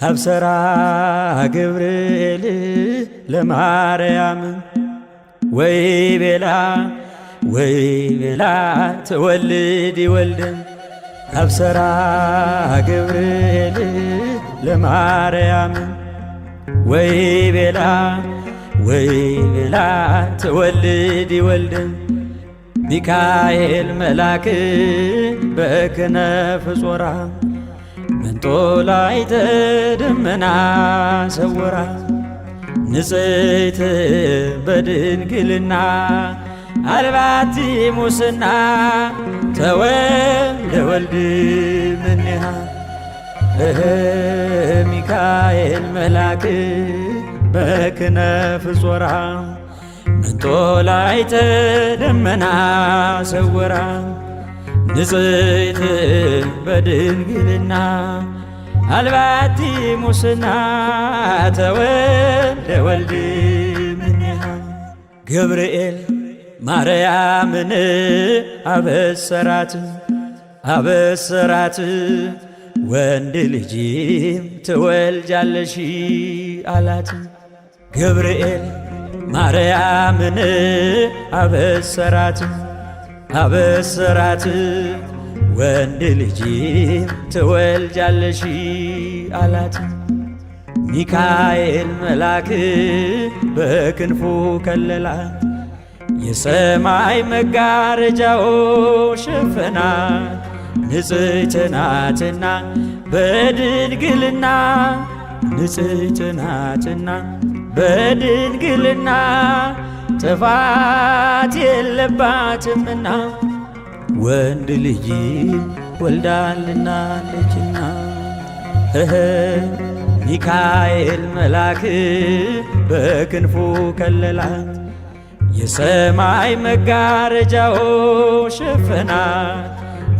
አብሰራ ገብርኤል ለማርያም ወይ ቤላ ትወልድ ወልድን አብሰራ ገብርኤል ለማርያም ወይ ቤላ ትወልድ ወልድን ሚካኤል መልአክ በክነፍ ጾራ መንጦላዕተ ደመና ሰወራ ንጽሕት በድንግልና አልባቲ ሙስና ተወልደ ወልድ እምኔሃ ሚካኤል መልአክ በክነፍ ጾራ መንጦላዕተ ደመና ሰወራ ንጽሕት በድንግልና አልባቲ ሙስና ተወልደ ወልድ እምኔሃ ገብርኤል ማርያምን አበሰራት ወንድ ልጅም ትወልጃለሽ አላት። ገብርኤል ማርያምን አበሰራት ወንድ ልጅም ትወልጃለሽ አላት። ሚካኤል መልአክ በክንፉ ከለላት የሰማይ መጋረጃው ሸፈናት ንጽሕት ናትና በድንግልና ጥፋት የለባትምና ወንድ ልጅ ወልዳልናለችና ሚካኤል መልአክ በክንፉ ከለላት የሰማይ መጋረጃው ሸፈናት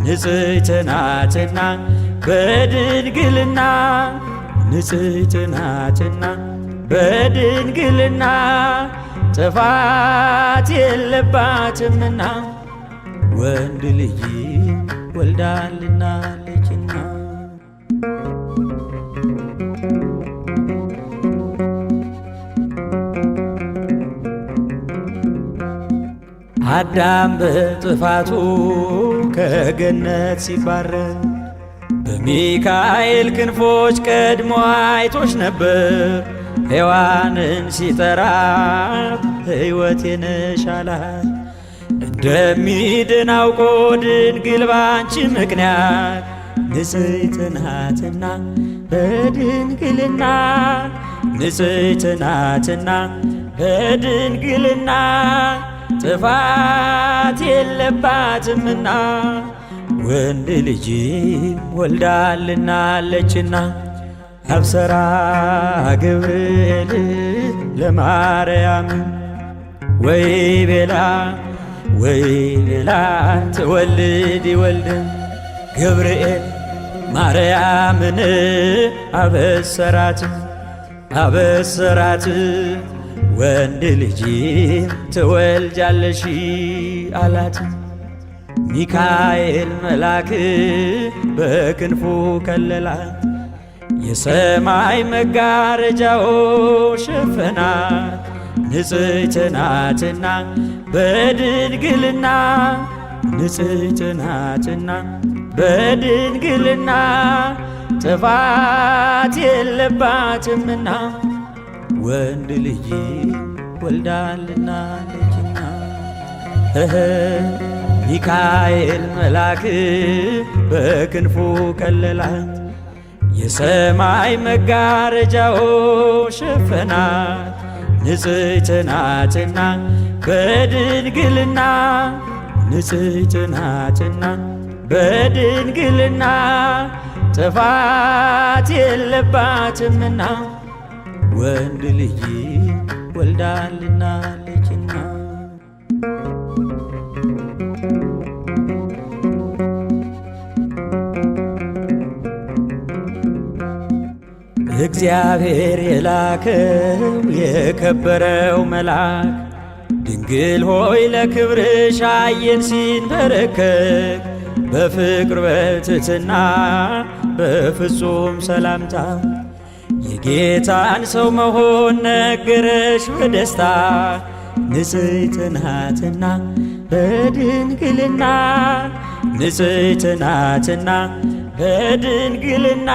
ንጽሕት ናትና በድንግልና ጥፋት የለባትምና ወንድ ልጅ ወልዳልናለችና አዳም በጥፋቱ ከገነት ሲባረር በሚካኤል ክንፎች ቀድሞ አይቶሽ ነበር። ሔዋንን ሲጠራ ሕይወቴ ነሽ አላት። እንደሚድን አውቆ ድንግል ባንቺ ምክንያት ንጽሕት ናትና በድንግልና ጥፋት የለባትምና ወንድ ልጅ ወልዳልናለችና አብሰራ ገብርኤል ለማርያም ወይ ቤላ ትወልድ ወልድን ገብርኤል ማርያምን አበሰራት ወንድ ልጅ ትወልጃለሽ አላት። ሚካኤል መልአክ በክንፉ ከለላት የሰማይ መጋረጃው ሸፈናት ንጽሕት ናትና በድንግልና ጥፋት የለባትምና ወንድ ልጅ ወልዳልናለችና ሚካኤል መልአክ በክንፉ ከለላት የሰማይ መጋረጃው ሸፈናት ንጽሕት ናትና በድንግልና ጥፋት የለባትምና ወንድ ልጅ ወልዳልናለችና። እግዚአብሔር የላከው የከበረው መልአክ ድንግል ሆይ ለክብርሽ አየን ሲንበረከክ በፍቅር በትሕትና በፍጹም ሰላምታ የጌታን ሰው መሆን ነገረሽ በደስታ ንጽሕት ናትና በድንግልና ንጽሕት ናትና በድንግልና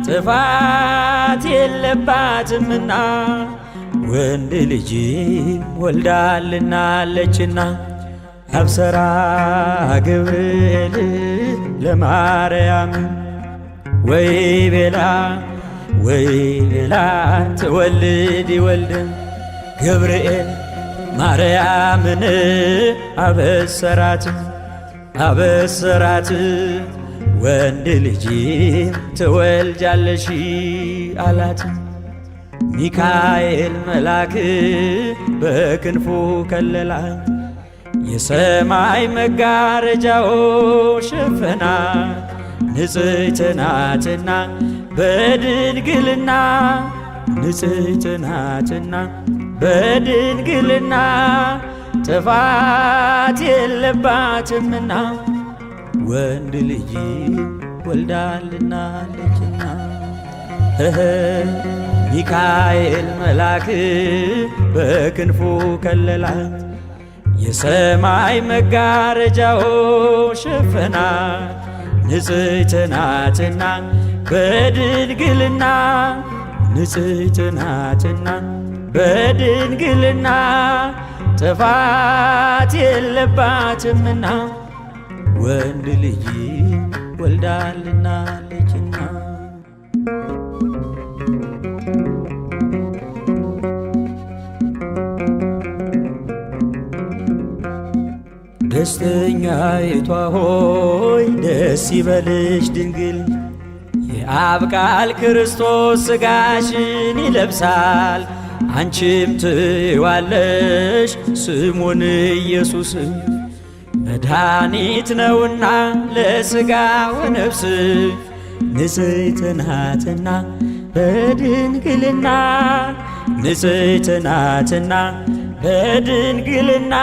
ጥፋት የለባትምና ወንድ ልጅ ወልዳልናለችና። አብሰራ ገብርኤል ለማርያም ወይ ቤላ ትወልድ ወልድም ገብርኤል ማርያምን አበሰራት ወንድ ልጅ ትወልጃለሽ አላት። ሚካኤል መልአክ በክንፉ ከለላት የሰማይ መጋረጃው ሸፈናት ንጽሕት ናትና በድንግልና ንጽሕት ናትና በድንግልና ጥፋት የለባትምና ወንድ ልጅ ወልዳልናለችና። ሚካኤል መልአክ በክንፉ ከለላት የሰማይ መጋረጃው ሸፈናት ንጽሕት ናትና በድንግልና ንጽሕት ናትና በድንግልና ጥፋት የለባትምና ወንድ ልጅ ወልዳልናለችና። ደስተኛይቷ ሆይ ደስ ይበልሽ ድንግል የአብ ቃል ክርስቶስ ሥጋሽን ይለብሳል አንቺም ትይዋለሽ ስሙን ኢየሱስ መድኃኒት ነውና ለሥጋ ወነፍስ ንጽሕት ናትና በድንግልና ንጽሕት ናትና በድንግልና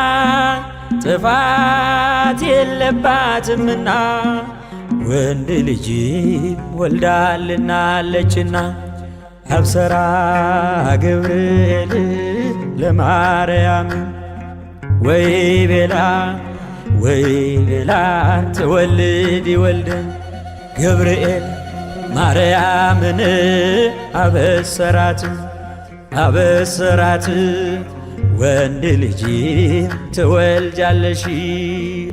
ጥፋት የለባትምና ወንድ ልጅ ወልዳልናለችና። አብሰራ ገብርኤል ለማርያም ወይ ቤላ ትወልድ ወልድም ገብርኤል ማርያምን አበሰራት ወንድ ልጅ ትወልጃለሽ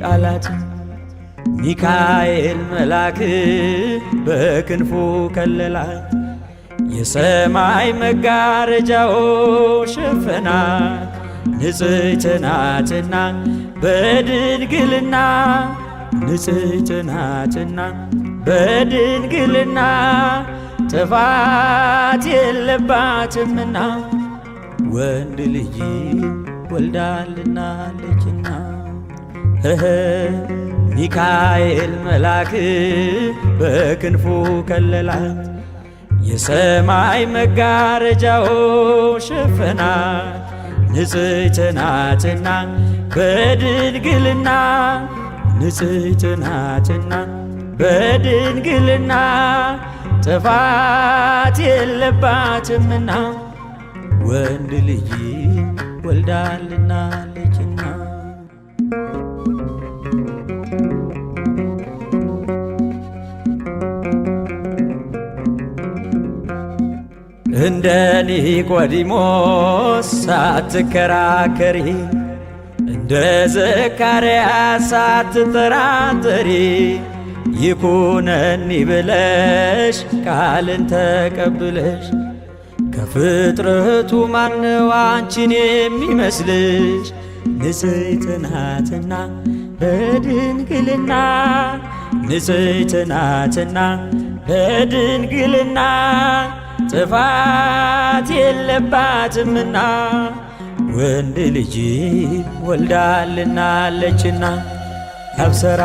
አላት። ሚካኤል መልአክ በክንፉ ከለላት የሰማይ መጋረጃው ሸፈናት ንጽሕት ናትና በድንግልና ንጽሕት ናትና በድንግልና ጥፋት የለባትምና ወንድ ልጅ ወልዳልናለችና። ሚካኤል መልአክ በክንፉ ከለላት የሰማይ መጋረጃው ሸፈናት ንጽሕት ናትና በድንግልና ንጽሕት ናትና በድንግልና ጥፋት የለባትምና ወንድ ልጅ ወልዳልናለችና። እንደ ኒቆዲሞስ ሳትከራከሪ እንደ ዘካርያስ ሳትጠራጠሪ ይኩነኒ ብለሽ ቃልን ተቀብለሽ ከፍጥረቱ ማነው አንቺን የሚመስልሽ? ንጽሕት ናትና በድንግልና ንጽሕት ናትና በድንግልና ጥፋት የለባትምና ወንድ ልጅ ወልዳልናለችና። አብሰራ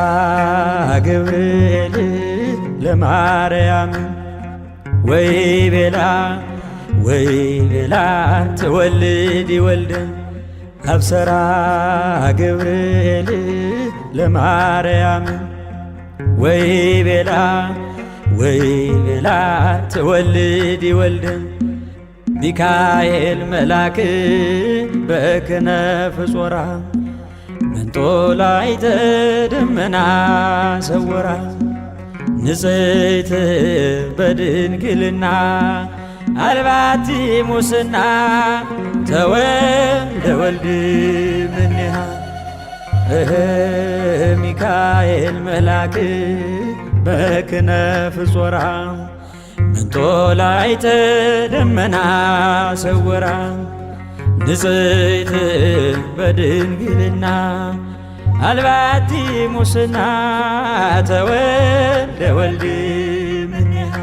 ገብርኤል ለማርያም ወይ ቤላ ትወልድ ይወልድን። አብሰራ ገብርኤል ለማርያም ወይ ቤላ ትወልድ ይወልድን። ሚካኤል መልአክ በክነፍ ጾራ መንጦላዕተ ደመና ሰወራ። ንጽሕት በድንግልና አልባቲ ሙስና ተወልደ ወልድ እምኔሃ። ሚካኤል መልአክ በክነፍ ጾራ መንጦላዕተ ደመና ሰወራ። ንጽሕት በድንግልና አልባቲ ሙስና ተወልደ ወልድ እምኔሃ።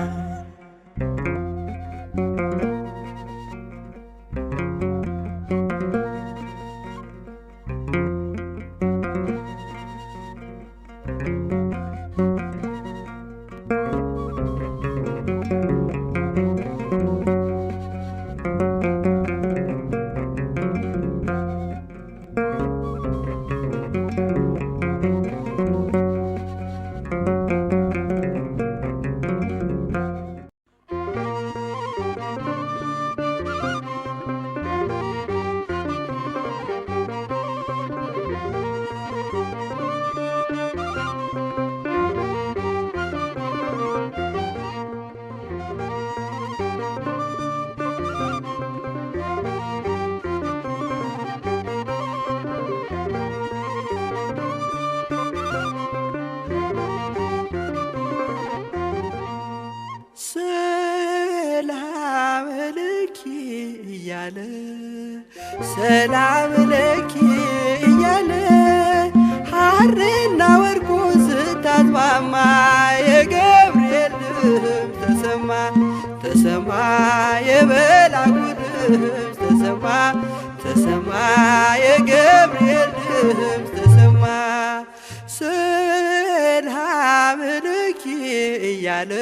ሰላም ለኪ እያለ ሐርና ወርቁ ስታስማማ የገብርኤል ድምፅ ተሰማ የመልአኩ ድምፅ ተሰማ የገብርኤል ድምፅ ተሰማ። ሰላም ለኪ እያለ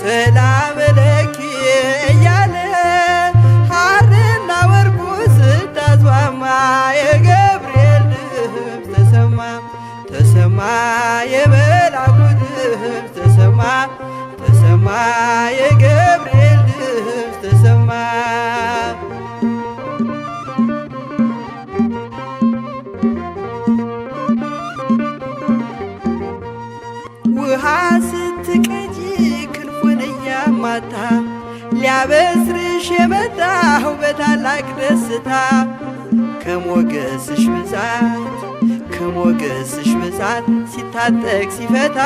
ሰላም ለኪ እያለ ሐርና ወርቁ ስታስማማ የገብርኤል ድምፅ ተሰማ የመልአኩ ድምፅ ተሰማ የገብርኤል ድምፅ ተሰማ። ውሃ ስትቀጂ ክንፉን እያማታ ሊያበስርሽ የመጣው በታላቅ ደስታ ከሞገስሽ ብዛት ሲታጠቅ ሲፈታ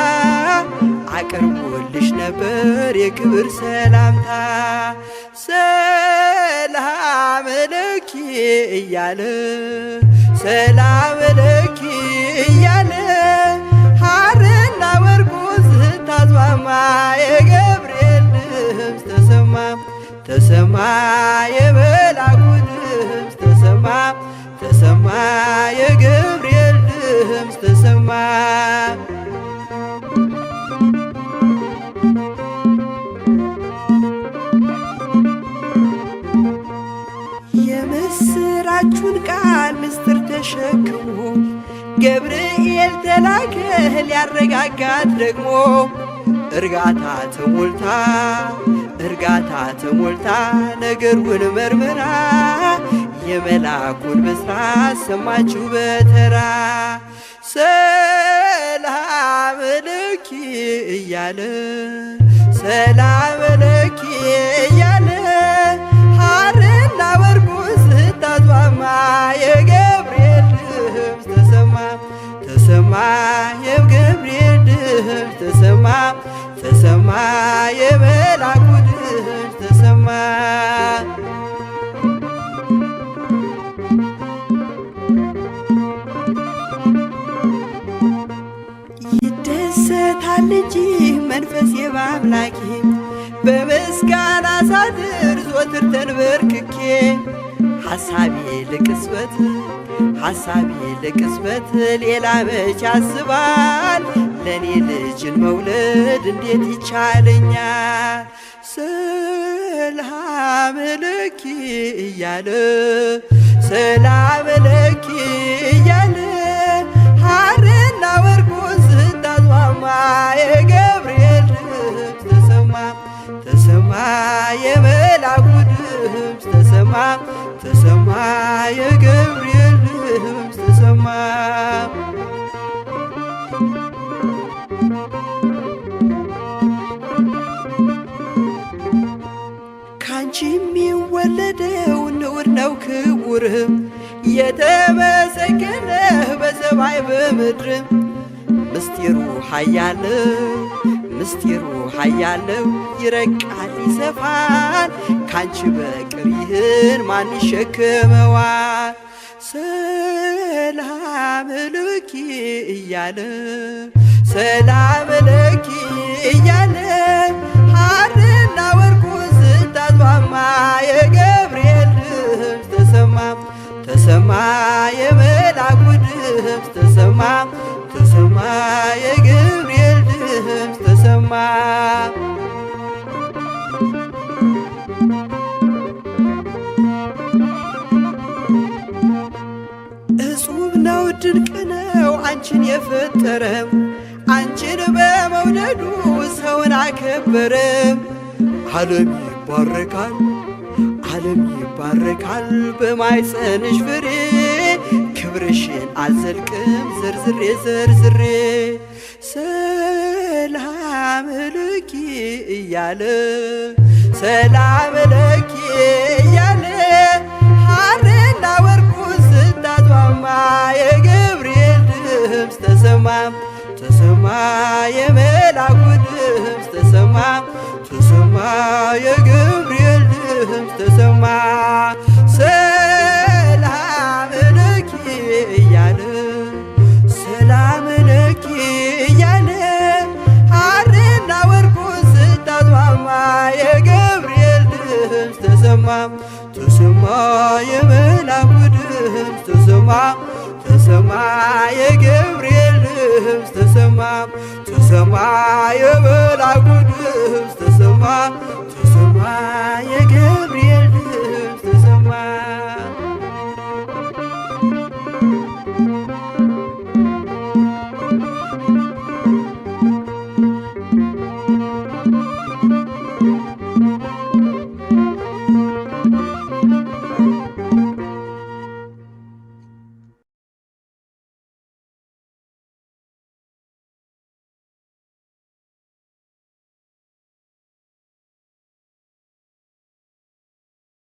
አቅርቦልሽ ነበር የክብር ሰላምታ። ሰላም ለኪ እያለ ሰላም ለኪ እያለ ሐርና ወርቁ ስታስማማ የገብርኤል ድምፅ ተሰማ የመልአኩ ድምፅ ተሰማ የገብርኤል ድምፅ ተሰማ። የምስራቹን ቃል ምስጢር ተሸክሞ ገብርኤል ተላከ ሊያረጋጋት ደግሞ እርጋታ ተሞልታ ነገሩን መርምራ የመልአኩን ብስራት ሰማችሁ በተራ። ሰላም ለኪ እያለ ሰላም ለኪ እያለ ሐርና ወርቁ ስታስማማ የገብርኤል ድምፅ ተሰማ የገብርኤል ድምፅ ተሰማ የመልአኩ ድምፅ ተሰማ። እንጂ መንፈሴ በአምላኬ በምስጋና ሳድር ዞትር ተንበርክኬ ሐሳቤ ለቅጽበት ሌላ መች ያስባል ለኔ ልጅን መውለድ እንዴት ይቻለኛል? ሰላም ለኪ እያለ ሰላም ለኪ እያለ ሐርና ወርቁን ስታስማማ የገብርኤል ድምፅ ተሰማ የመላኩ ድምፅ ተሰማ የገብርኤል ድምፅ ተሰማ። ካንቺ የሚወለደው ንዑድ ነው ክቡር የተመሰገነ በሰማይ በምድር ምስጢሩ ኃያለው ይረቃል ይሰፋል ካንቺ በቀር ይህን ማን ይሸከመዋል? ሰላም ለኪ እያለ ሐርና ወርቁን ስታስማማ የገብርኤል ድምፅ ተሰማ የመላኩ ድምፅ ተሰማ የገብርኤል ድምፅ ተሰማ። እጹብ ነው ድንቅ ነው አንቺን የፈጠረ አንቺን በመውደዱ ሰውን አከበረ። ዓለም ይባረካል በማኅፀንሽ ፍሬ ክብርሽን አልዘልቅም ዘርዝሬ ሰላም ለኪ እያለ ሐርና ወርቁን ስታስማማ የገብርኤል ድምፅ ተሰማ የመላኩ ድምፅ ተሰማ የገብርኤል ድምፅ ተሰማ። ሰላም ለኪ እያለ ሐርና ወርቁን ስታስማማ የገብርኤል ድምፅ ተሰማ የመላኩ ድምፅ ተሰማ የገብርኤል ድምፅ ተሰማ የመላኩ ድምፅ